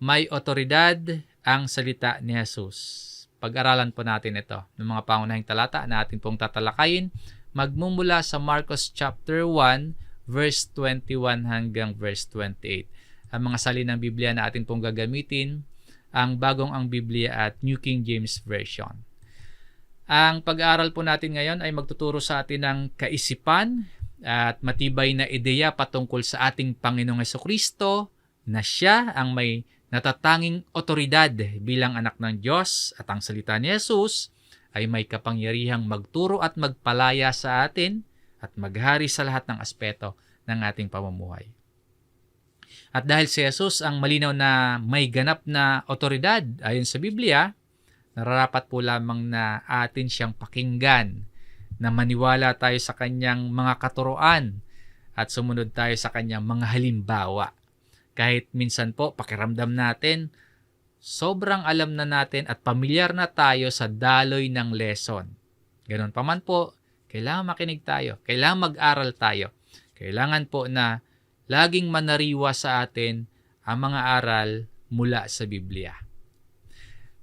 may otoridad ang salita ni Jesus. Pag-aralan po natin ito ng mga pangunahing talata na atin pong tatalakayin. Magmumula sa Marcos chapter 1, verse 21 hanggang verse 28. Ang mga salin ng Biblia na atin pong gagamitin, ang Bagong ang Biblia at New King James Version. Ang pag-aaral po natin ngayon ay magtuturo sa atin ng kaisipan at matibay na ideya patungkol sa ating Panginoong Hesukristo na siya ang may natatanging otoridad bilang anak ng Diyos at ang salita ni Jesus ay may kapangyarihang magturo at magpalaya sa atin at maghari sa lahat ng aspeto ng ating pamumuhay. At dahil si Jesus ang malinaw na may ganap na otoridad ayon sa Biblia, nararapat po lamang na atin siyang pakinggan, na maniwala tayo sa kanyang mga katuruan at sumunod tayo sa kanyang mga halimbawa. Kahit minsan po pakiramdam natin, sobrang alam na natin at pamilyar na tayo sa daloy ng lesson. Ganon pa man po, kailangan makinig tayo, kailangan mag-aral tayo. Kailangan po na laging manariwa sa atin ang mga aral mula sa Biblia.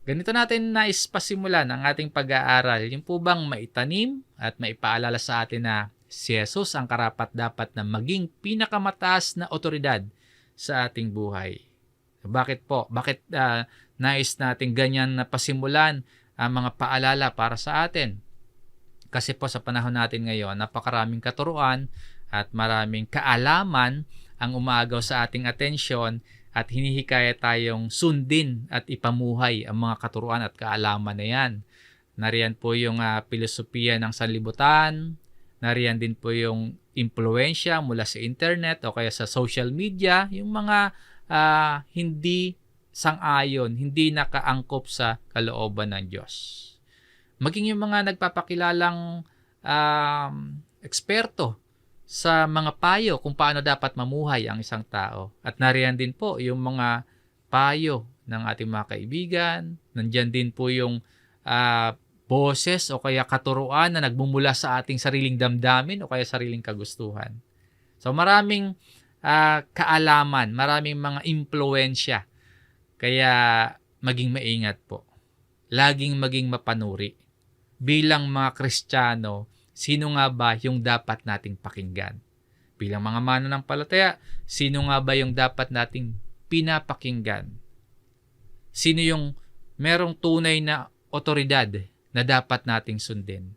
Ganito natin nais pasimulan ang ating pag-aaral. Yung po bang maitanim at maipaalala sa atin na si Jesus ang karapat-dapat na maging pinakamataas na otoridad sa ating buhay. Bakit po? Bakit nais natin ganyan na pasimulan ang mga paalala para sa atin? Kasi po sa panahon natin ngayon, napakaraming katuruan at maraming kaalaman ang umaagaw sa ating atensyon at hinihikaya tayong sundin at ipamuhay ang mga katuruan at kaalaman na yan. Nariyan po yung filosofiya ng sanlibutan, nariyan din po yung impluensya mula sa internet o kaya sa social media, yung mga hindi sang-ayon, hindi nakaangkop sa kalooban ng Diyos. Maging yung mga nagpapakilalang eksperto sa mga payo kung paano dapat mamuhay ang isang tao. At nariyan din po yung mga payo ng ating mga kaibigan, nandyan din po yung boses o kaya katuruan na nagmumula sa ating sariling damdamin o kaya sariling kagustuhan. So maraming kaalaman, maraming mga impluensya. Kaya maging maingat po. Laging maging mapanuri. Bilang mga Kristiyano, sino nga ba yung dapat nating pakinggan? Bilang mga mananampalataya, sino nga ba yung dapat nating pinapakinggan? Sino yung merong tunay na otoridad na dapat nating sundin?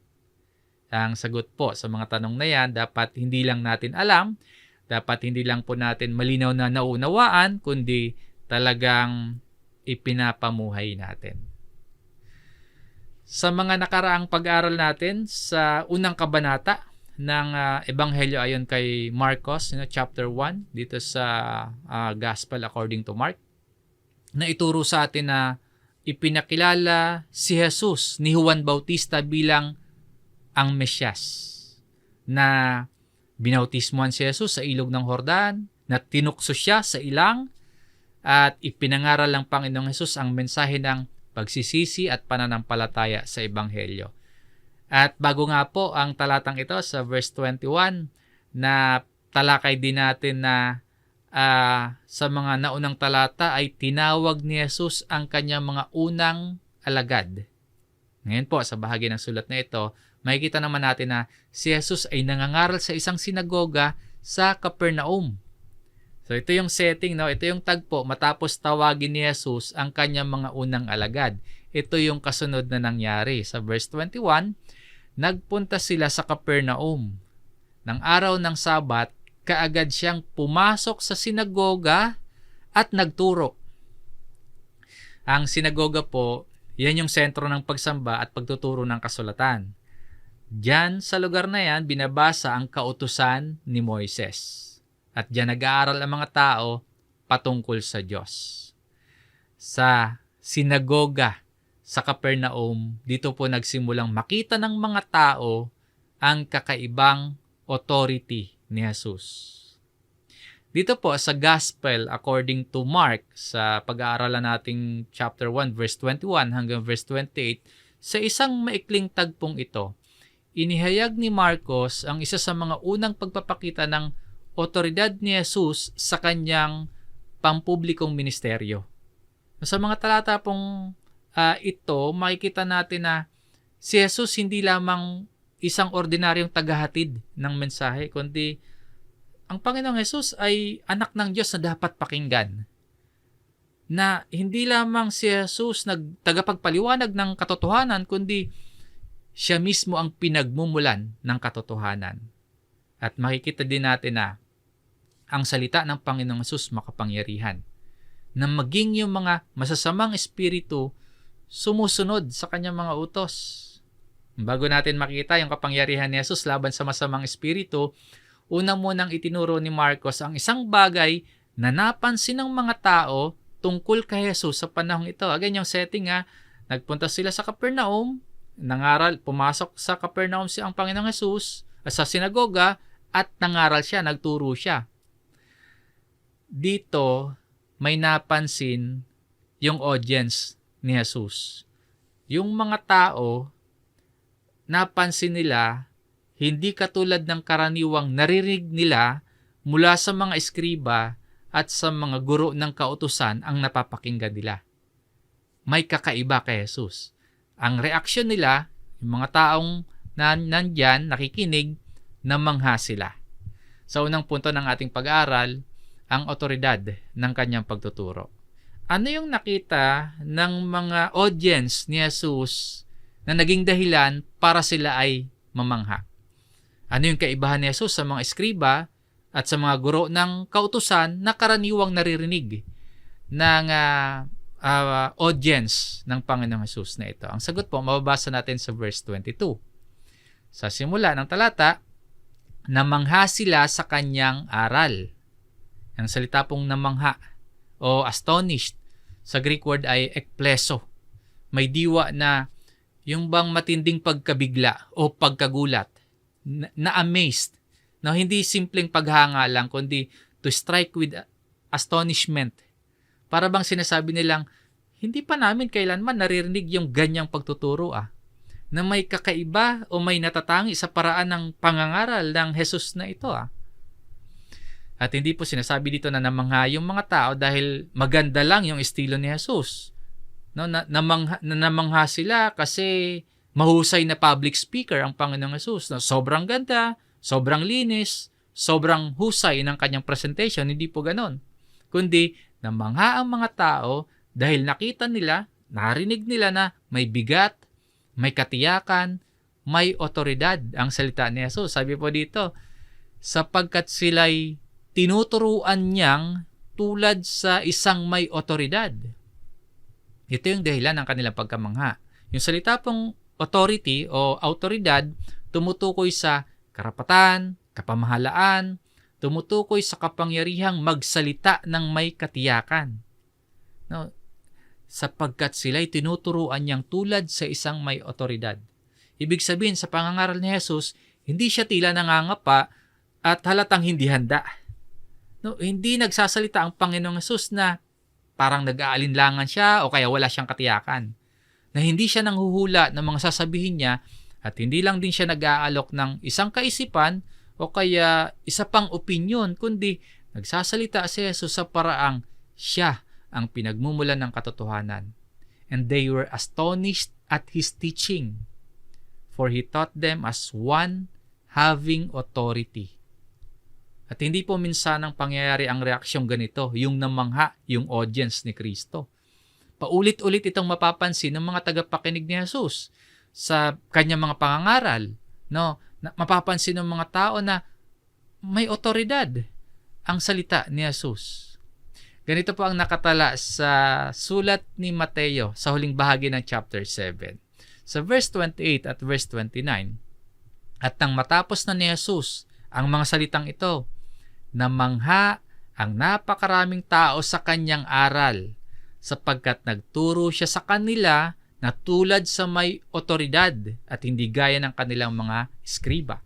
Ang sagot po sa mga tanong na yan, dapat hindi lang natin alam, dapat hindi lang po natin malinaw na naunawaan, kundi talagang ipinapamuhay natin. Sa mga nakaraang pag-aaral natin sa unang kabanata ng Ebanghelyo ayon kay Marcos, chapter 1, dito sa Gospel according to Mark, na ituro sa atin na ipinakilala si Jesus ni Juan Bautista bilang ang Mesyas, na binautismuhan si Jesus sa ilog ng Jordan, na tinukso siya sa ilang, at ipinangaral ng Panginoong Jesus ang mensahe ng pagsisisi at pananampalataya sa Ebanghelyo. At bago nga po ang talatang ito sa verse 21, na talakay din natin na sa mga naunang talata ay tinawag ni Jesus ang kanyang mga unang alagad. Ngayon po, sa bahagi ng sulat na ito, makikita naman natin na si Jesus ay nangangaral sa isang sinagoga sa Capernaum. So ito yung setting, no? Ito yung tagpo matapos tawagin ni Jesus ang kanyang mga unang alagad. Ito yung kasunod na nangyari. Sa verse 21, nagpunta sila sa Capernaum. Nang araw ng Sabat, kaagad siyang pumasok sa sinagoga at nagturo. Ang sinagoga po, yan yung sentro ng pagsamba at pagtuturo ng kasulatan. Diyan sa lugar na yan, binabasa ang kautusan ni Moises. At diyan nag-aaral ang mga tao patungkol sa Diyos. Sa sinagoga sa Capernaum, dito po nagsimulang makita ng mga tao ang kakaibang authority ni Jesus. Dito po sa Gospel according to Mark, sa pag-aaralan nating chapter 1 verse 21 hanggang verse 28, sa isang maikling tagpong ito, inihayag ni Marcos ang isa sa mga unang pagpapakita ng otoridad ni Jesus sa kanyang pampublikong ministeryo. Sa mga talata pong ito, makikita natin na si Jesus hindi lamang isang ordinaryong tagahatid ng mensahe, kundi ang Panginoong Jesus ay anak ng Diyos na dapat pakinggan. Na hindi lamang si Jesus tagapagpaliwanag ng katotohanan, kundi siya mismo ang pinagmumulan ng katotohanan. At makikita din natin na ang salita ng Panginoong Jesus makapangyarihan. Na maging yung mga masasamang espiritu sumusunod sa kanyang mga utos. Bago natin makita yung kapangyarihan ni Jesus laban sa masamang espiritu, unang munang itinuro ni Marcos ang isang bagay na napansin ng mga tao tungkol kay Jesus sa panahong ito. Again, yung setting nagpunta sila sa Capernaum, pumasok sa Capernaum ang Panginoong Jesus sa sinagoga at nangaral siya, nagturo siya. Dito, may napansin yung audience ni Jesus. Yung mga tao, napansin nila, hindi katulad ng karaniwang narinig nila mula sa mga eskriba at sa mga guro ng kautusan ang napapakinggan nila. May kakaiba kay Jesus. Ang reaksyon nila, yung mga taong nandyan, nakikinig, namangha sila. Sa unang punto ng ating pag-aaral, ang otoridad ng kanyang pagtuturo. Ano yung nakita ng mga audience ni Jesus na naging dahilan para sila ay mamangha? Ano yung kaibahan ni Jesus sa mga eskriba at sa mga guro ng kautusan na karaniwang naririnig ng audience ng Panginoong Jesus na ito? Ang sagot po, mababasa natin sa verse 22. Sa simula ng talata, namangha sila sa kanyang aral. Ang salita pong namangha o astonished, sa Greek word ay ekpleso. May diwa na yung bang matinding pagkabigla o pagkagulat, na amazed, na hindi simpleng paghanga lang, kundi to strike with astonishment. Para bang sinasabi nilang, hindi pa namin kailanman naririnig yung ganyang pagtuturo na may kakaiba o may natatangi sa paraan ng pangangaral ng Jesus na ito At hindi po sinasabi dito na namangha yung mga tao dahil maganda lang yung estilo ni Jesus. No, namangha sila kasi mahusay na public speaker ang Panginoong Jesus. No, sobrang ganda, sobrang linis, sobrang husay ng kanyang presentation. Hindi po ganon. Kundi namangha ang mga tao dahil nakita nila, narinig nila na may bigat, may katiyakan, may otoridad ang salita ni Jesus. Sabi po dito, sapagkat sila'y tinuturuan niyang tulad sa isang may otoridad. Ito yung dahilan ng kanilang pagkamangha. Yung salita pong authority o autoridad, tumutukoy sa karapatan, kapamahalaan, tumutukoy sa kapangyarihang magsalita ng may katiyakan. No? Sapagkat sila'y tinuturuan niyang tulad sa isang may otoridad. Ibig sabihin, sa pangangaral ni Jesus, hindi siya tila nangangapa at halatang hindi handa. No, hindi nagsasalita ang Panginoong Jesus na parang nag-aalinlangan siya o kaya wala siyang katiyakan. Na hindi siya nanghuhula ng mga sasabihin niya at hindi lang din siya nag-aalok ng isang kaisipan o kaya isa pang opinyon, kundi nagsasalita si Jesus sa paraang siya ang pinagmumulan ng katotohanan. And they were astonished at his teaching, for he taught them as one having authority. At hindi po minsan ang pangyayari ang reaksyong ganito, yung namangha, yung audience ni Kristo. Paulit-ulit itong mapapansin ng mga tagapakinig ni Jesus sa kanyang mga pangangaral. No? Mapapansin ng mga tao na may otoridad ang salita ni Jesus. Ganito po ang nakatala sa sulat ni Mateo sa huling bahagi ng chapter 7. Sa verse 28 at verse 29, at nang matapos na ni Jesus ang mga salitang ito, namangha ang napakaraming tao sa kanyang aral, sapagkat nagturo siya sa kanila na tulad sa may otoridad at hindi gaya ng kanilang mga eskriba.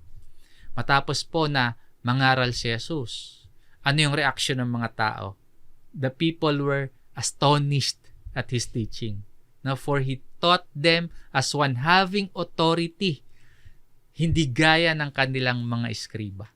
Matapos po na mangaral si Jesus, ano yung reaksyon ng mga tao? The people were astonished at his teaching. Now, for he taught them as one having authority, hindi gaya ng kanilang mga eskriba.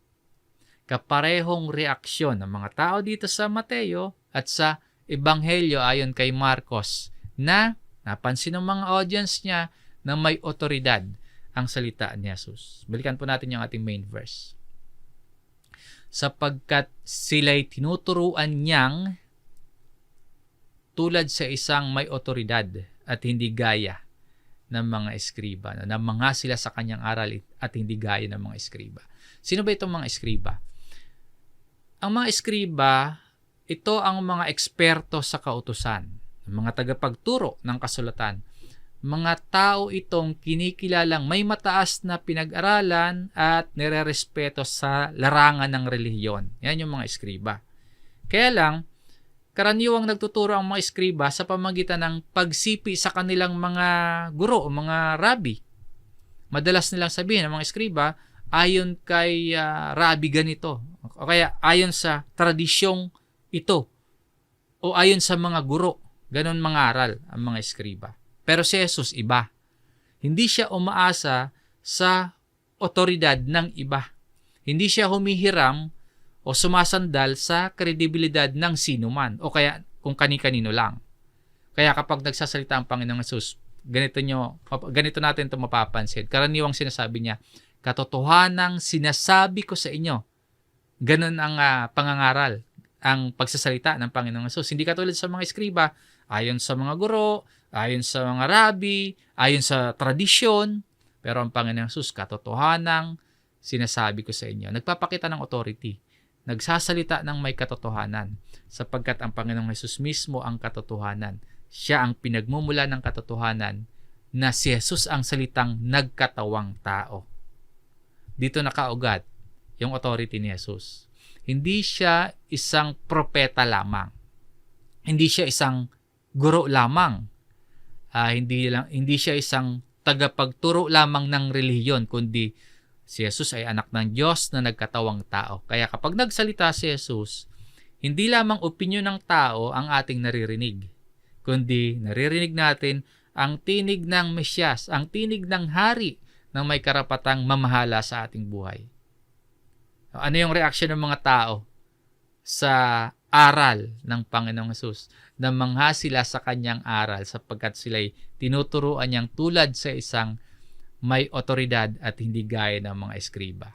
Kaparehong reaksyon ng mga tao dito sa Mateo at sa ebanghelyo ayon kay Marcos na napansin ng mga audience niya na may otoridad ang salita ni Jesus. Balikan po natin yung ating main verse. Sapagkat sila'y tinuturuan niyang tulad sa isang may otoridad at hindi gaya ng mga eskriba. Namangha sila sa kanyang aral at hindi gaya ng mga eskriba. Sino ba itong mga eskriba? Ang mga eskriba, ito ang mga eksperto sa kautusan, mga tagapagturo ng kasulatan. Mga tao itong kinikilalang may mataas na pinag-aralan at nirerespeto sa larangan ng relihiyon. Yan yung mga eskriba. Kaya lang, karaniwang nagtuturo ang mga eskriba sa pamagitan ng pagsipi sa kanilang mga guro o mga rabi. Madalas nilang sabihin ng mga eskriba, ayon kay rabi ganito, o kaya ayon sa tradisyong ito, o ayon sa mga guro. Ganon mangaral ang mga eskriba. Pero si Jesus iba. Hindi siya umaasa sa otoridad ng iba. Hindi siya humihiram o sumasandal sa kredibilidad ng sinuman o kaya kung kani-kanino lang. Kaya kapag nagsasalita ang Panginoong Hesus, ganito natin ito mapapansin. Karaniwang sinasabi niya, katotohanang sinasabi ko sa inyo. Ganon ang pangangaral, ang pagsasalita ng Panginoong Hesus. Hindi katulad sa mga eskriba, ayon sa mga guro, ayon sa mga rabi, ayon sa tradisyon. Pero ang Panginoong Hesus, katotohanang sinasabi ko sa inyo. Nagpapakita ng authority. Nagsasalita ng may katotohanan. Sapagkat ang Panginoong Hesus mismo ang katotohanan. Siya ang pinagmumula ng katotohanan na si Jesus ang salitang nagkatawang tao. Dito nakaugat yung authority ni Jesus. Hindi siya isang propeta lamang. Hindi siya isang guro lamang. Hindi siya isang tagapagturo lamang ng relihiyon, kundi si Jesus ay anak ng Diyos na nagkatawang tao. Kaya kapag nagsalita si Jesus, hindi lamang opinyon ng tao ang ating naririnig, kundi naririnig natin ang tinig ng Mesyas, ang tinig ng Hari na may karapatang mamahala sa ating buhay. Ano yung reaksyon ng mga tao sa aral ng Panginoong Hesus? Namangha sila sa kanyang aral sapagkat sila'y tinuturuan niyang tulad sa isang may otoridad at hindi gaya ng mga eskriba.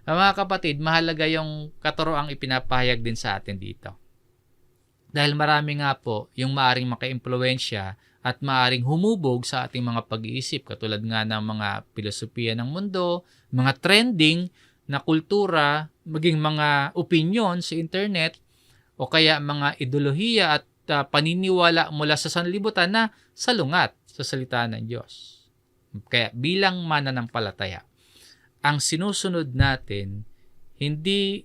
Mga kapatid, mahalaga yung katuroang ipinapahayag din sa atin dito. Dahil marami nga po yung maaring maka-impluwensya at maaring humubog sa ating mga pag-iisip, katulad nga ng mga filosofiya ng mundo, mga trending na kultura, maging mga opinion sa internet, o kaya mga ideolohiya at paniniwala mula sa sanlibutan na salungat sa salita ng Diyos. Kaya bilang mananampalataya, ang sinusunod natin hindi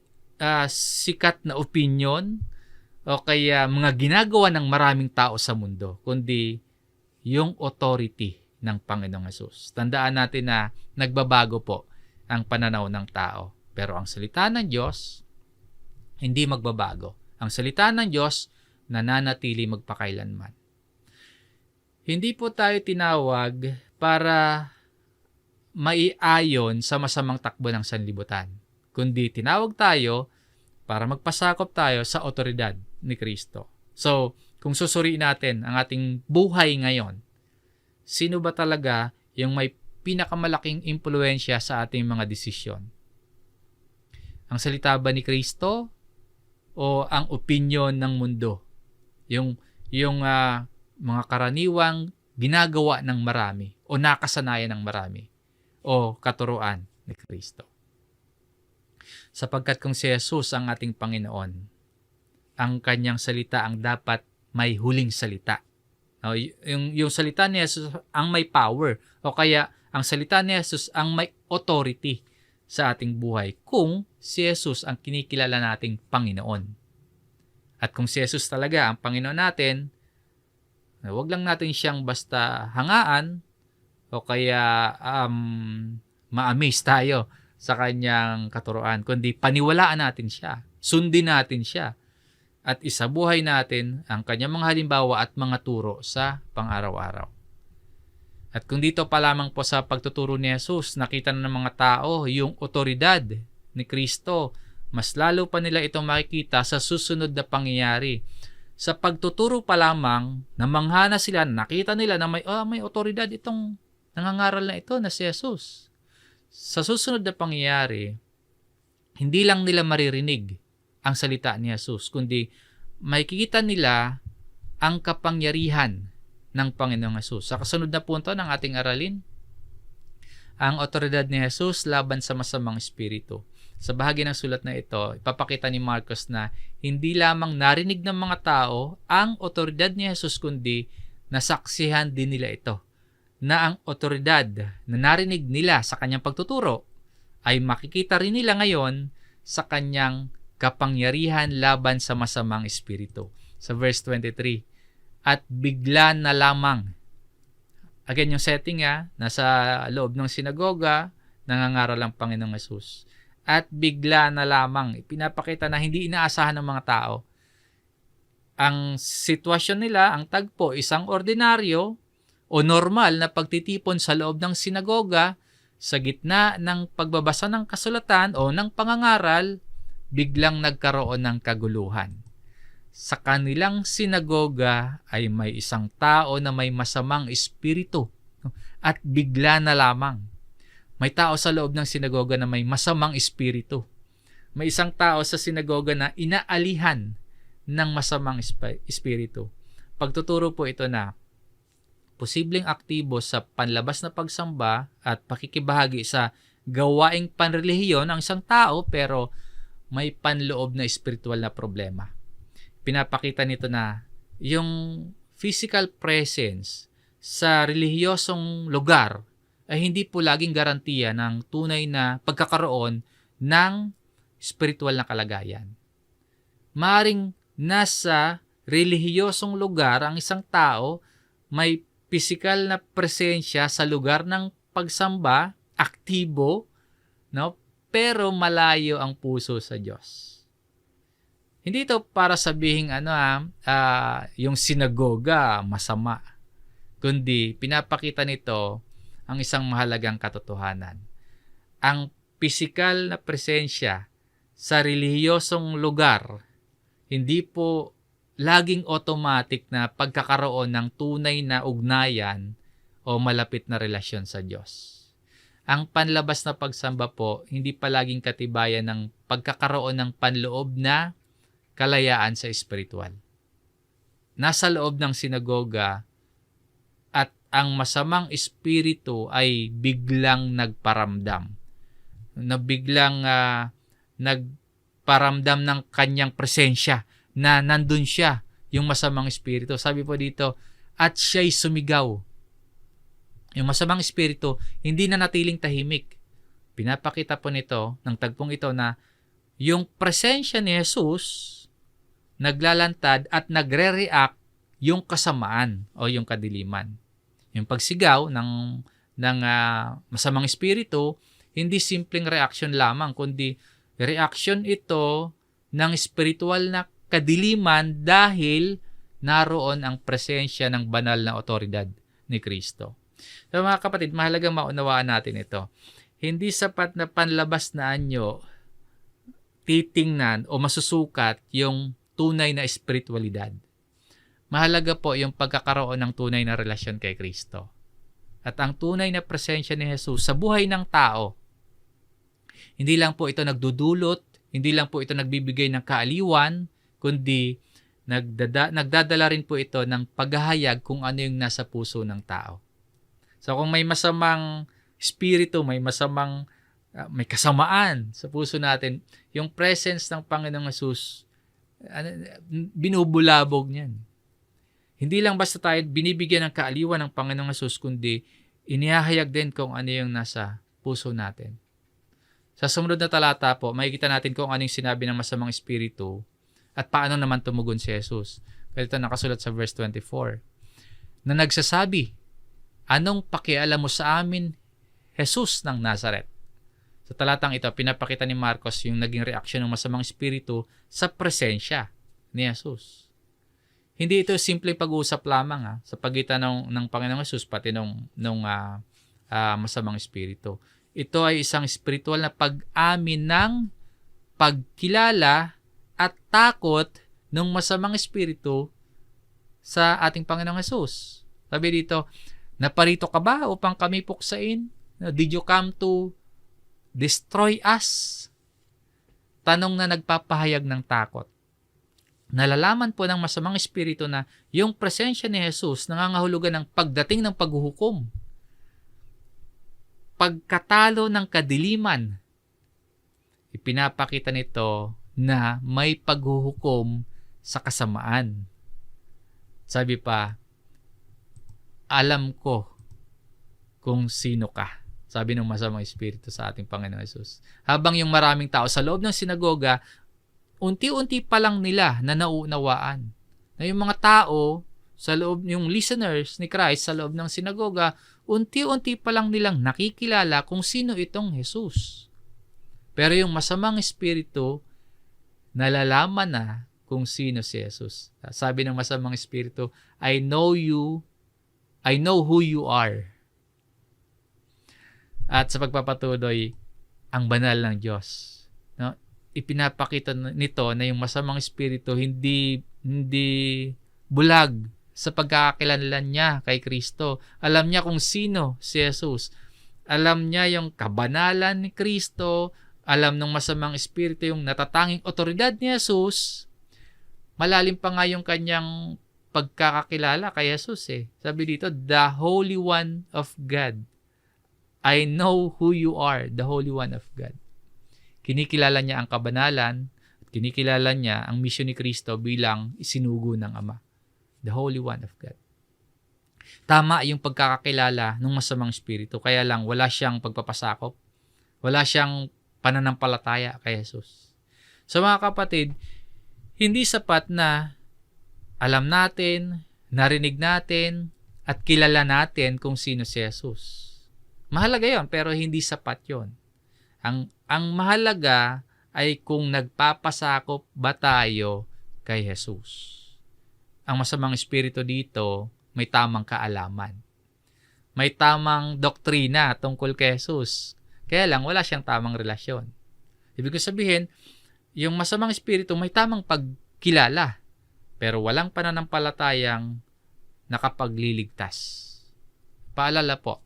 sikat na opinion o kaya mga ginagawa ng maraming tao sa mundo, kundi yung authority ng Panginoong Hesus. Tandaan natin na nagbabago po ang pananaw ng tao. Pero ang salita ng Diyos, hindi magbabago. Ang salita ng Diyos, nananatili magpakailanman. Hindi po tayo tinawag para maiayon sa masamang takbo ng sanlibutan, kundi tinawag tayo para magpasakop tayo sa otoridad ni Kristo. So, kung susuriin natin ang ating buhay ngayon, sino ba talaga yung may pinakamalaking impluwensya sa ating mga desisyon? Ang salita ba ni Kristo o ang opinyon ng mundo? Yung mga karaniwang ginagawa ng marami o nakasanayan ng marami o katuruan ni Kristo. Sapagkat kung si Jesus ang ating Panginoon, ang kanyang salita ang dapat may huling salita. Yung salita ni Jesus ang may power o kaya ang salita ni Jesus ang may authority sa ating buhay kung si Jesus ang kinikilala nating Panginoon. At kung si Jesus talaga ang Panginoon natin, huwag lang natin siyang basta hangaan o kaya ma-amaze tayo sa kanyang katuruan, kundi paniwalaan natin siya, sundin natin siya, at isabuhay natin ang kanyang mga halimbawa at mga turo sa pang-araw-araw. At kung dito pa lamang po sa pagtuturo ni Jesus, nakita na ng mga tao yung otoridad ni Kristo, mas lalo pa nila itong makikita sa susunod na pangyayari sa pagtuturo pa lamang, namangha na sila, nakita nila na may otoridad itong nangangaral na ito na si Jesus. Sa susunod na pangyayari, hindi lang nila maririnig ang salita ni Jesus, kundi makikita nila ang kapangyarihan ng Panginoong Jesus. Sa kasunod na punto ng ating aralin, ang otoridad ni Jesus laban sa masamang espiritu. Sa bahagi ng sulat na ito, ipapakita ni Marcos na hindi lamang narinig ng mga tao ang otoridad ni Jesus, kundi nasaksihan din nila ito, na ang otoridad na narinig nila sa kanyang pagtuturo ay makikita rin nila ngayon sa kanyang kapangyarihan laban sa masamang espiritu. Sa verse 23, at bigla na lamang. Again, yung setting nasa loob ng sinagoga, nangangaral ang Panginoong Jesus. At bigla na lamang, ipinapakita na hindi inaasahan ng mga tao. Ang sitwasyon nila, ang tagpo, isang ordinaryo o normal na pagtitipon sa loob ng sinagoga, sa gitna ng pagbabasa ng kasulatan o ng pangangaral, biglang nagkaroon ng kaguluhan. Sa kanilang sinagoga ay may isang tao na may masamang espiritu at bigla na lamang. May tao sa loob ng sinagoga na may masamang espiritu. May isang tao sa sinagoga na inaalihan ng masamang espiritu. Pagtuturo po ito na posibleng aktibo sa panlabas na pagsamba at pakikibahagi sa gawaing panrelihiyon ang isang tao pero may panloob na espiritual na problema. Pinapakita nito na yung physical presence sa relihiyosong lugar ay hindi po laging garantiya ng tunay na pagkakaroon ng spiritual na kalagayan. Maaring nasa relihiyosong lugar ang isang tao, may physical na presensya sa lugar ng pagsamba, aktibo, no? Pero malayo ang puso sa Diyos. Hindi ito para sabihin yung sinagoga masama, kundi pinapakita nito ang isang mahalagang katotohanan. Ang pisikal na presensya sa relihiyosong lugar, hindi po laging automatic na pagkakaroon ng tunay na ugnayan o malapit na relasyon sa Diyos. Ang panlabas na pagsamba po, hindi palaging katibayan ng pagkakaroon ng panloob na kalayaan sa espiritual. Nasa loob ng sinagoga at ang masamang espiritu ay biglang nagparamdam. Biglang nagparamdam ng kanyang presensya na nandun siya, yung masamang espiritu. Sabi po dito, at siya'y sumigaw. Yung masamang espiritu, hindi na natiling tahimik. Pinapakita po nito, ng tagpong ito na yung presensya ni Jesus naglalantad at nagre-react yung kasamaan o yung kadiliman. Yung pagsigaw ng masamang espiritu, hindi simpleng reaction lamang, kundi reaction ito ng spiritual na kadiliman dahil naroon ang presensya ng banal na otoridad ni Kristo. So mga kapatid, mahalagang maunawaan natin ito. Hindi sapat na panlabas na anyo titingnan o masusukat yung tunay na espiritualidad. Mahalaga po yung pagkakaroon ng tunay na relasyon kay Kristo. At ang tunay na presensya ni Jesus sa buhay ng tao, hindi lang po ito nagdudulot, hindi lang po ito nagbibigay ng kaaliwan, kundi nagdadala rin po ito ng paghahayag kung ano yung nasa puso ng tao. So kung may masamang espiritu, may kasamaan sa puso natin, yung presence ng Panginoong Jesus, binubulabog niyan. Hindi lang basta tayo binibigyan ng kaaliwan ng Panginoong Jesus, kundi inihahayag din kung ano yung nasa puso natin. Sa sumunod na talata po, makikita natin kung ano yung sinabi ng masamang espiritu at paano naman tumugon si Jesus. Kaya ito nakasulat sa verse 24. Na nagsasabi, anong pakialam mo sa amin, Jesus ng Nazaret? Sa talatang ito, pinapakita ni Marcos yung naging reaksyon ng masamang espiritu sa presensya ni Jesus. Hindi ito simpleng pag-uusap lamang sa pagitan ng Panginoong Jesus pati nung masamang espiritu. Ito ay isang spiritual na pag-amin ng pagkilala at takot ng masamang espiritu sa ating Panginoong Hesus. Sabi dito, naparito ka ba upang kami puksain? Did you come to destroy us? Tanong na nagpapahayag ng takot. Nalalaman po ng masamang espiritu na yung presensya ni Jesus nangangahulugan ng pagdating ng paghuhukom. Pagkatalo ng kadiliman. Ipinapakita nito na may paghuhukom sa kasamaan. Sabi pa, alam ko kung sino ka. Sabi ng masamang espiritu sa ating Panginoon Hesus. Habang yung maraming tao sa loob ng sinagoga, unti-unti pa lang nila na nauunawaan na yung mga tao sa loob, yung listeners ni Christ sa loob ng sinagoga, unti-unti pa lang nilang nakikilala kung sino itong Jesus. Pero yung masamang espiritu, nalalaman na kung sino si Jesus. Sabi ng masamang espiritu, I know who you are. At sa pagpapatuloy, ang banal ng Diyos. No? Ipinapakita nito na yung masamang espiritu hindi bulag sa pagkakakilanlan niya kay Kristo. Alam niya kung sino si Jesus. Alam niya yung kabanalan ni Kristo. Alam ng masamang espiritu yung natatanging otoridad ni Jesus. Malalim pa nga yung kanyang pagkakakilala kay Jesus eh. Sabi dito, the Holy One of God. I know who you are, the Holy One of God. Kinikilala niya ang kabanalan at kinikilala niya ang misyon ni Kristo bilang isinugo ng Ama. The Holy One of God. Tama yung pagkakakilala ng masamang espiritu, kaya lang wala siyang pagpapasakop, wala siyang pananampalataya kay Jesus. So mga kapatid, hindi sapat na alam natin, narinig natin, at kilala natin kung sino si Jesus. Mahalaga yon, pero hindi sapat yon. Ang mahalaga ay kung nagpapasakop ba tayo kay Jesus. Ang masamang espiritu dito, may tamang kaalaman. May tamang doktrina tungkol kay Jesus. Kaya lang, wala siyang tamang relasyon. Ibig sabihin, yung masamang espiritu may tamang pagkilala, pero walang pananampalatayang nakapagliligtas. Paalala po,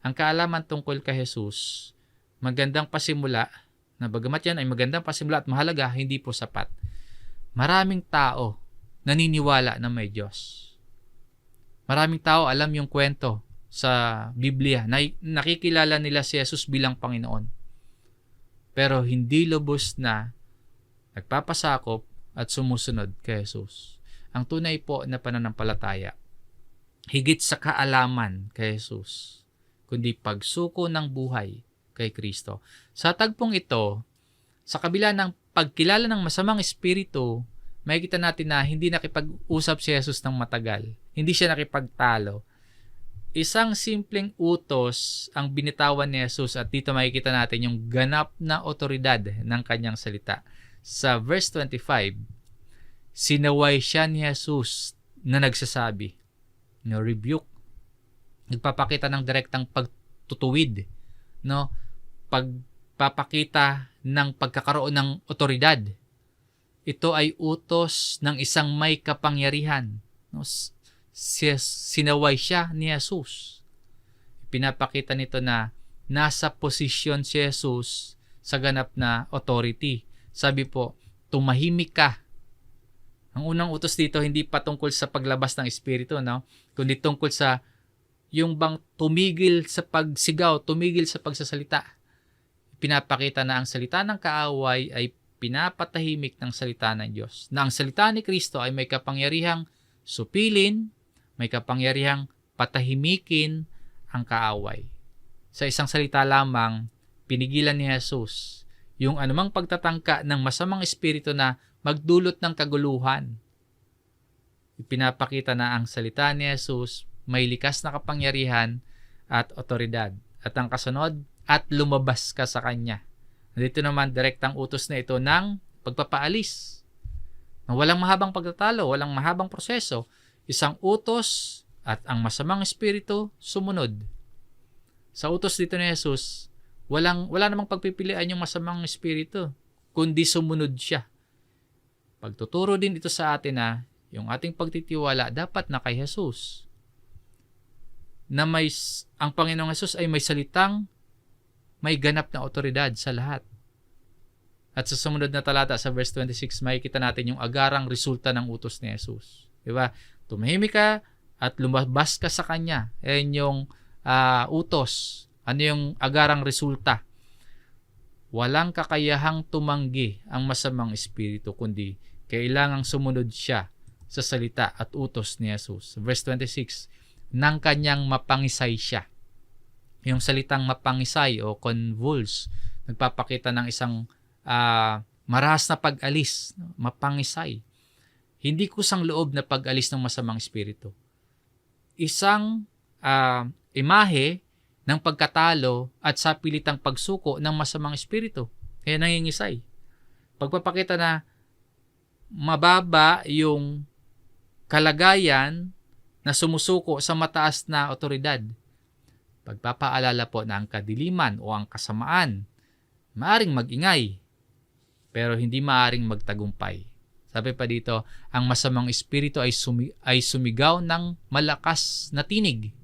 ang kaalaman tungkol kay Jesus, magandang pasimula, na bagamat yan ay magandang pasimula at mahalaga, hindi po sapat. Maraming tao naniniwala na may Diyos. Maraming tao alam yung kwento sa Biblia, na nakikilala nila si Jesus bilang Panginoon. Pero hindi lubos na nagpapasakop at sumusunod kay Jesus. Ang tunay po na pananampalataya, higit sa kaalaman kay Jesus, kundi pagsuko ng buhay kay Kristo. Sa tagpong ito, sa kabila ng pagkilala ng masamang espiritu, makikita natin na hindi nakipag-usap si Jesus ng matagal. Hindi siya nakipagtalo. Isang simpleng utos ang binitawan ni Jesus at dito makikita natin yung ganap na otoridad ng kanyang salita. Sa verse 25, sinaway siya ni Jesus na nagsasabi, no, rebuke. Nagpapakita ng direktang pagtutuwid, no? Pagpapakita ng pagkakaroon ng otoridad. Ito ay utos ng isang may kapangyarihan, no? Sinaway siya ni Jesus. Pinapakita nito na nasa posisyon si Jesus sa ganap na authority. Sabi po, tumahimik ka. Ang unang utos dito hindi pa tungkol sa paglabas ng espiritu, no? Kundi tungkol sa yung bang tumigil sa pagsigaw, tumigil sa pagsasalita. Pinapakita na ang salita ng kaaway ay pinapatahimik ng salita ng Diyos. Na ang salita ni Kristo ay may kapangyarihang supilin, may kapangyarihang patahimikin ang kaaway. Sa isang salita lamang, pinigilan ni Jesus yung anumang pagtatangka ng masamang espiritu na magdulot ng kaguluhan. Ipinapakita na ang salita ni Jesus may likas na kapangyarihan at otoridad. At ang kasunod, at lumabas ka sa Kanya. Dito naman, direktang utos na ito ng pagpapaalis. Walang mahabang pagtatalo, walang mahabang proseso. Isang utos at ang masamang espiritu sumunod. Sa utos dito ni Jesus, wala namang pagpipilian yung masamang espiritu, kundi sumunod siya. Pagtuturo din ito sa atin na yung ating pagtitiwala dapat na kay Jesus. Na ang Panginoong Jesus ay may salitang may ganap na otoridad sa lahat. At sa sumunod na talata sa verse 26, makikita natin yung agarang resulta ng utos ni Jesus. Diba? Tumahimik ka at lumabas ka sa Kanya. Yan yung utos. Ano yung agarang resulta? Walang kakayahang tumanggi ang masamang espiritu, kundi kailangang sumunod siya sa salita at utos ni Jesus. Verse 26, nang kanyang mapangisay siya. Yung salitang mapangisay o convulse, nagpapakita ng isang marahas na pag-alis, mapangisay. Hindi kusang loob na pag-alis ng masamang espiritu. Isang imahe ng pagkatalo at sapilitang pagsuko ng masamang espiritu. Kaya nangingisay. Pagpapakita na mababa yung kalagayan na sumusuko sa mataas na otoridad. Pagpapaalala po na ang kadiliman o ang kasamaan maaring mag-ingay, pero hindi maaring magtagumpay. Sabi pa dito, ang masamang espiritu ay sumigaw ng malakas na tinig.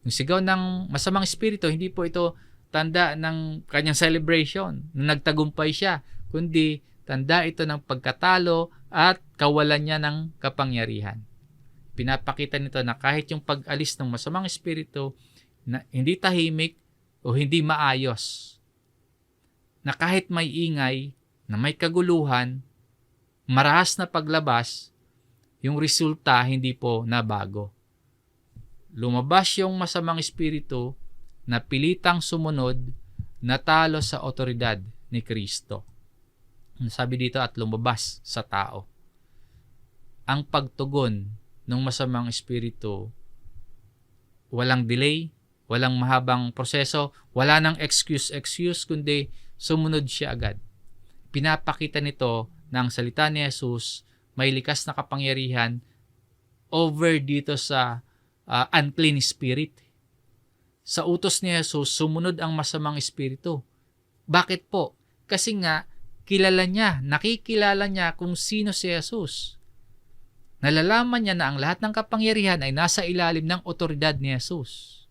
Yung sigaw ng masamang espiritu, hindi po ito tanda ng kanyang celebration, na nagtagumpay siya, kundi tanda ito ng pagkatalo at kawalan niya ng kapangyarihan. Pinapakita nito na kahit yung pag-alis ng masamang espiritu, na hindi tahimik o hindi maayos, na kahit may ingay, na may kaguluhan, marahas na paglabas, yung resulta hindi po nabago. Lumabas yung masamang espiritu na pilitang sumunod, natalo sa otoridad ni Kristo. Sabi dito, at lumabas sa tao. Ang pagtugon ng masamang espiritu, walang delay, walang mahabang proseso, wala nang excuse, kundi sumunod siya agad. Pinapakita nito na ang salita ni Jesus may likas na kapangyarihan over dito sa unclean spirit. Sa utos ni Jesus, sumunod ang masamang espiritu. Bakit po? Kasi nga, nakikilala niya kung sino si Jesus. Nalalaman niya na ang lahat ng kapangyarihan ay nasa ilalim ng otoridad ni Jesus.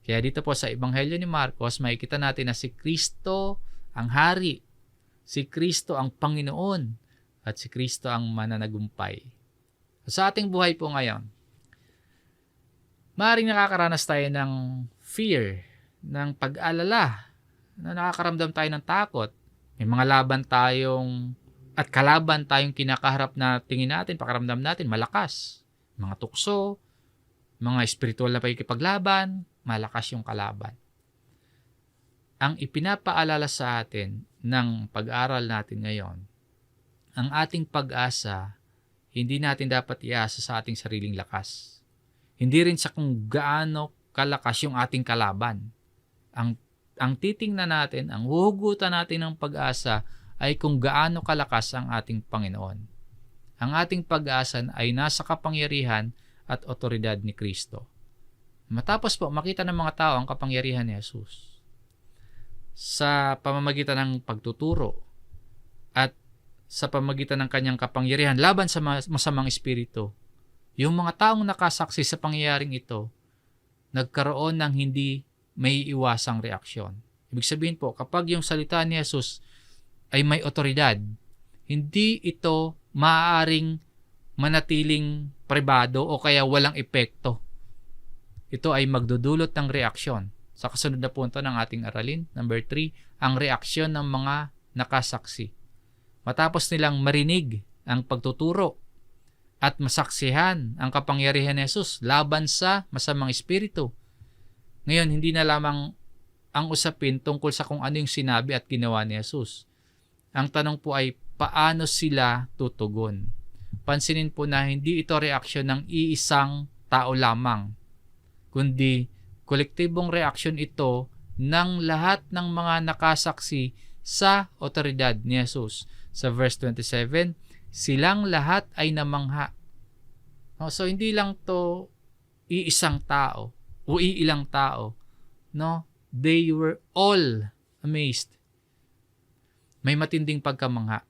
Kaya dito po sa Ebanghelyo ni Marcos, makikita natin na si Kristo ang Hari, si Kristo ang Panginoon, at si Kristo ang mananagumpay. Sa ating buhay po ngayon, maaaring nakakaranas tayo ng fear, ng pag-alala, na nakakaramdam tayo ng takot. May mga laban tayong at kalaban tayong kinakaharap na tingin natin, pakaramdam natin, malakas. Mga tukso, mga espiritual na pakikipaglaban, malakas yung kalaban. Ang ipinapaalala sa atin ng pag-aaral natin ngayon, ang ating pag-asa, hindi natin dapat iasa sa ating sariling lakas. Hindi rin sa kung gaano kalakas yung ating kalaban. Ang titingnan natin, ang huhugutan natin ng pag-asa ay kung gaano kalakas ang ating Panginoon. Ang ating pag-asa ay nasa kapangyarihan at otoridad ni Kristo. Matapos po makita ng mga tao ang kapangyarihan ni Jesus sa pamamagitan ng pagtuturo at sa pamamagitan ng kanyang kapangyarihan laban sa masamang espiritu, yung mga taong nakasaksi sa pangyayaring ito, nagkaroon ng hindi may iwasang reaksyon. Ibig sabihin po, kapag yung salita ni Jesus ay may otoridad, hindi ito maaaring manatiling pribado o kaya walang epekto. Ito ay magdudulot ng reaksyon. Sa kasunod na punto ng ating aralin, number 3, ang reaksyon ng mga nakasaksi. Matapos nilang marinig ang pagtuturo at masaksihan ang kapangyarihan ni Jesus laban sa masamang espiritu. Ngayon, hindi na lamang ang usapin tungkol sa kung ano yung sinabi at ginawa ni Jesus. Ang tanong po ay, paano sila tutugon? Pansinin po na hindi ito reaksyon ng iisang tao lamang, kundi kolektibong reaksyon ito ng lahat ng mga nakasaksi sa otoridad ni Jesus. Sa verse 27, silang lahat ay namangha. So, hindi lang to iisang tao o iilang tao. No? They were all amazed. May matinding pagkamangha.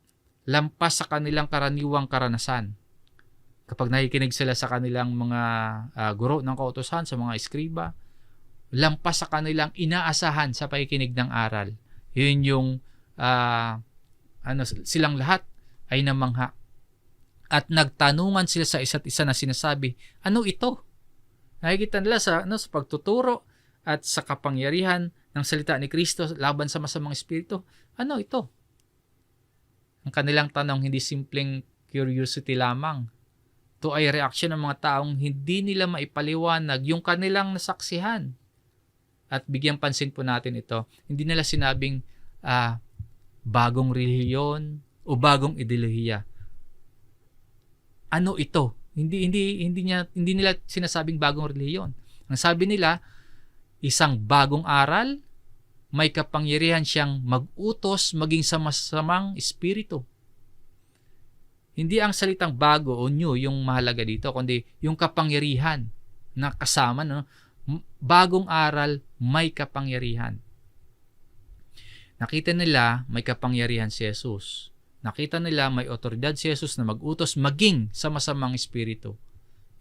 lampas sa kanilang karaniwang karanasan. Kapag nakikinig sila sa kanilang mga guro ng kautusan, sa mga eskriba, lampas sa kanilang inaasahan sa pakikinig ng aral. Yun yung silang lahat ay namangha. At nagtanungan sila sa isa't isa na sinasabi, ano ito? Nakikita nila sa pagtuturo at sa kapangyarihan ng salita ni Kristo laban sa masamang espiritu. Ano ito? Ang kanilang tanong hindi simpleng curiosity lamang. Ito ay reaksyon ng mga taong hindi nila maipaliwanag yung kanilang nasaksihan. At bigyang pansin po natin ito. Hindi nila sinabing bagong relihiyon o bagong ideolohiya. Ano ito? Hindi nila sinasabing bagong relihiyon. Ang sabi nila, isang bagong aral, may kapangyarihan siyang mag-utos maging sa masamang espiritu. Hindi ang salitang bago o new yung mahalaga dito, kundi yung kapangyarihan na kasama. Bagong aral, may kapangyarihan. Nakita nila may kapangyarihan si Jesus. Nakita nila may otoridad si Jesus na mag-utos maging sa masamang espiritu.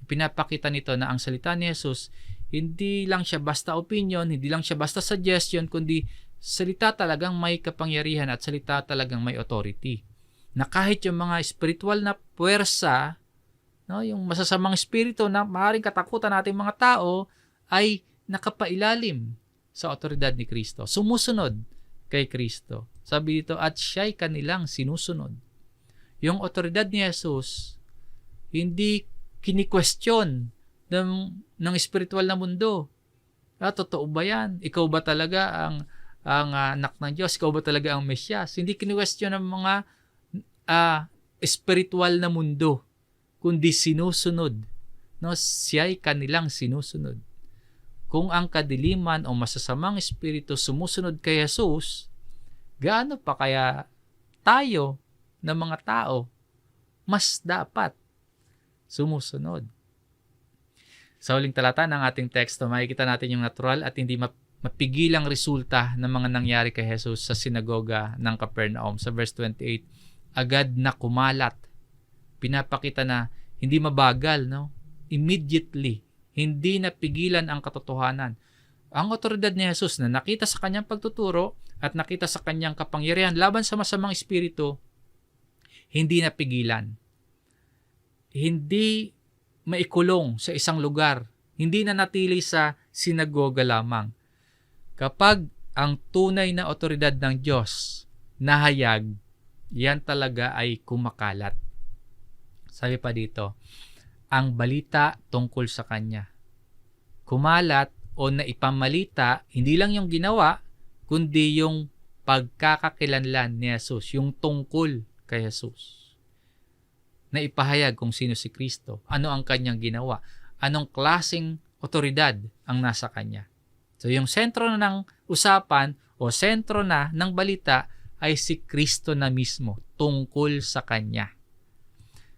Pinapakita nito na ang salita ni Jesus, hindi lang siya basta opinion, hindi lang siya basta suggestion, kundi salita talagang may kapangyarihan at salita talagang may authority. Na kahit yung mga spiritual na puwersa, yung masasamang espiritu na maaaring katakutan nating mga tao, ay nakapailalim sa otoridad ni Kristo. Sumusunod kay Kristo. Sabi dito, at siya'y kanilang sinusunod. Yung otoridad ni Jesus, hindi kini-question ng spiritual na mundo. Totoo ba yan? Ikaw ba talaga ang anak ng Diyos? Ikaw ba talaga ang Mesyas? Hindi kini-question ng mga spiritual na mundo, kundi sinusunod. Siya'y kanilang sinusunod. Kung ang kadiliman o masasamang espiritu sumusunod kay Jesus, gaano pa kaya tayo na mga tao mas dapat sumusunod? Sa huling talata ng ating teksto, makikita natin yung natural at hindi mapigilang resulta ng mga nangyari kay Jesus sa sinagoga ng Capernaum. Sa verse 28, agad na kumalat. Pinapakita na hindi mabagal, immediately, hindi napigilan ang katotohanan. Ang otoridad ni Jesus na nakita sa kanyang pagtuturo at nakita sa kanyang kapangyarihan laban sa masamang espiritu, hindi napigilan. Hindi maikulong sa isang lugar. Hindi na natili sa sinagoga lamang. Kapag ang tunay na otoridad ng Diyos nahayag, yan talaga ay kumakalat. Sabi pa dito, ang balita tungkol sa Kanya. Kumalat o naipamalita, hindi lang yung ginawa, kundi yung pagkakakilanlan ni Jesus, yung tungkol kay Jesus. Naipahayag kung sino si Kristo, ano ang Kanyang ginawa, anong klaseng otoridad ang nasa Kanya. So yung sentro na ng usapan o sentro na ng balita ay si Kristo na mismo tungkol sa Kanya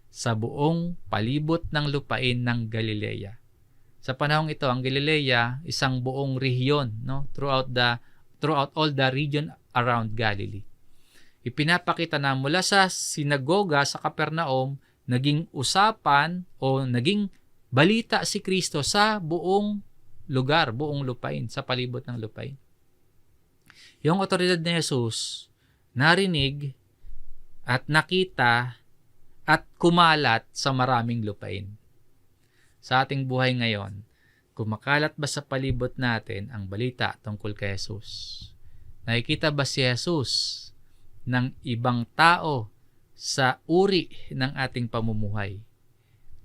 sa buong palibot ng lupain ng Galilea. Sa panahong ito, ang Galilea, isang buong rehiyon, throughout all the region around Galilee. Ipinapakita na mula sa sinagoga sa Capernaum, naging usapan o naging balita si Kristo sa buong lugar, buong lupain, sa palibot ng lupain. Yung otoridad ni Jesus, narinig at nakita at kumalat sa maraming lupain. Sa ating buhay ngayon, kumakalat ba sa palibot natin ang balita tungkol kay Jesus? Nakikita ba si Jesus ng ibang tao sa uri ng ating pamumuhay?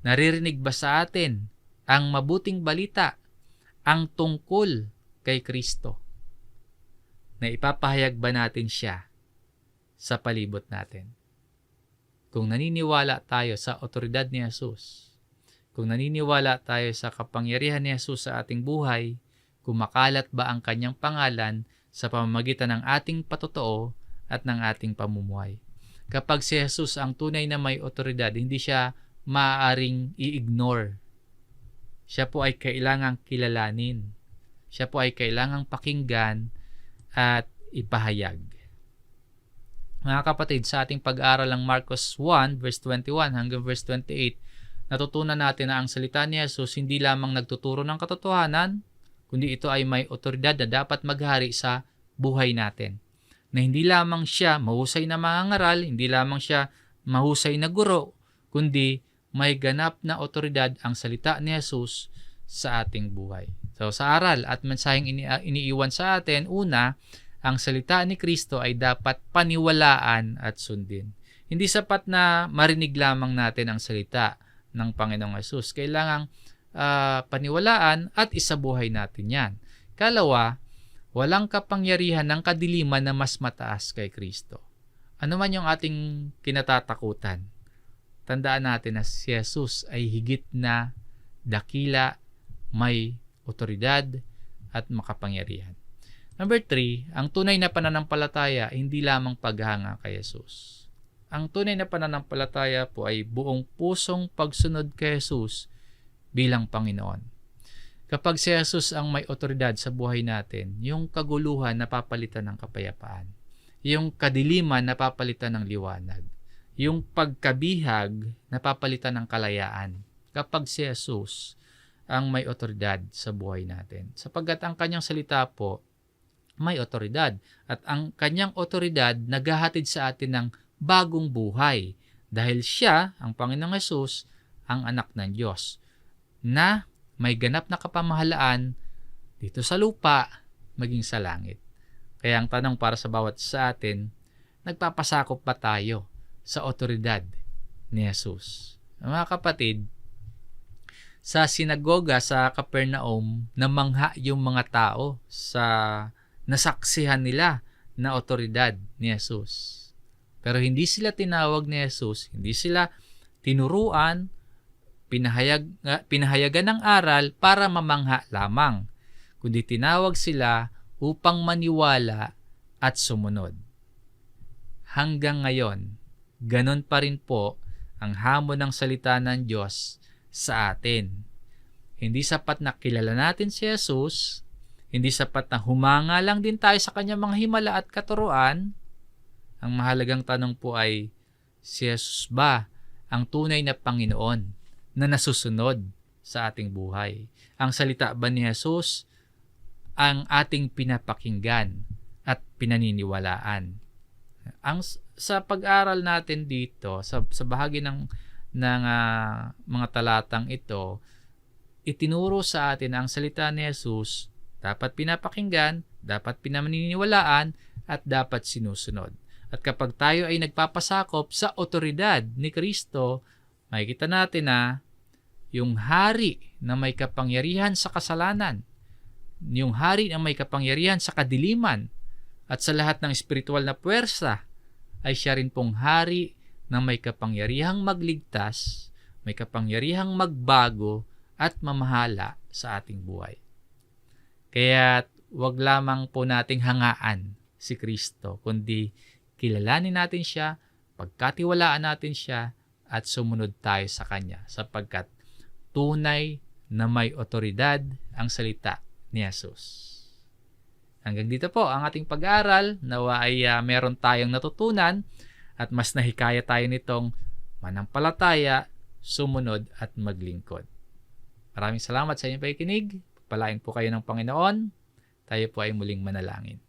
Naririnig ba sa atin ang mabuting balita, ang tungkol kay Kristo? Na ipapahayag ba natin siya sa palibot natin? Kung naniniwala tayo sa otoridad ni Jesus, kung naniniwala tayo sa kapangyarihan ni Jesus sa ating buhay, kumakalat ba ang Kanyang pangalan sa pamamagitan ng ating patotoo at ng ating pamumuhay? Kapag si Jesus ang tunay na may otoridad, hindi siya maaaring i-ignore. Siya po ay kailangang kilalanin. Siya po ay kailangang pakinggan at ipahayag. Mga kapatid, sa ating pag-aaral ng Marcos 1 verse 21 hanggang verse 28, natutunan natin na ang salita ni Jesus hindi lamang nagtuturo ng katotohanan, kundi ito ay may otoridad na dapat maghari sa buhay natin. Na hindi lamang siya mahusay na mangangaral, hindi lamang siya mahusay na guro, kundi may ganap na otoridad ang salita ni Jesus sa ating buhay. So sa aral at mensaheng iniiwan sa atin, una, ang salita ni Kristo ay dapat paniwalaan at sundin. Hindi sapat na marinig lamang natin ang salita ng Panginoong Hesus. Kailangang paniwalaan at isabuhay natin yan. Kalawa, walang kapangyarihan ng kadiliman na mas mataas kay Kristo. Ano man yung ating kinatatakutan, tandaan natin na si Jesus ay higit na dakila, may otoridad at makapangyarihan. Number 3, ang tunay na pananampalataya hindi lamang paghanga kay Jesus. Ang tunay na pananampalataya po ay buong pusong pagsunod kay Jesus bilang Panginoon. Kapag si Jesus ang may otoridad sa buhay natin, yung kaguluhan napapalitan ng kapayapaan. Yung kadiliman napapalitan ng liwanag. Yung pagkabihag napapalitan ng kalayaan. Kapag si Jesus ang may otoridad sa buhay natin. Sapagkat ang kanyang salita po may otoridad. At ang kanyang otoridad naghahatid sa atin ng bagong buhay. Dahil siya, ang Panginoong Hesus, ang anak ng Diyos na may ganap na kapamahalaan dito sa lupa, maging sa langit. Kaya ang tanong para sa bawat sa atin, nagpapasakop ba tayo sa otoridad ni Jesus? Mga kapatid, sa sinagoga sa Capernaum, namangha yung mga tao sa nasaksihan nila na otoridad ni Jesus. Pero hindi sila tinawag ni Jesus, hindi sila tinuruan, pinahayagan ng aral para mamangha lamang, kundi tinawag sila upang maniwala at sumunod. Hanggang ngayon, ganon pa rin po ang hamon ng salita ng Diyos sa atin. Hindi sapat na kilala natin si Jesus, hindi sapat na humanga lang din tayo sa kanyang mga himala at katuruan. Ang mahalagang tanong po ay, si Jesus ba ang tunay na Panginoon na nasusunod sa ating buhay? Ang salita ba ni Jesus ang ating pinapakinggan at pinaniniwalaan? Sa pag-aral natin dito, sa bahagi ng mga talatang ito, itinuro sa atin ang salita ni Jesus dapat pinapakinggan, dapat pinaniniwalaan, at dapat sinusunod. At kapag tayo ay nagpapasakop sa otoridad ni Kristo, makikita natin na yung hari na may kapangyarihan sa kasalanan, yung hari na may kapangyarihan sa kadiliman, at sa lahat ng espiritual na puwersa, ay siya rin pong hari na may kapangyarihang magligtas, may kapangyarihang magbago at mamahala sa ating buhay. Kaya wag lamang po nating hangaan si Kristo, kundi kilalanin natin siya, pagkatiwalaan natin siya, at sumunod tayo sa Kanya sapagkat tunay na may otoridad ang salita ni Jesus. Hanggang dito po ang ating pag-aaral. Nawa ay meron tayong natutunan at mas nahikaya tayo nitong manampalataya, sumunod at maglingkod. Maraming salamat sa inyong pakikinig. Pagpalain po kayo ng Panginoon. Tayo po ay muling manalangin.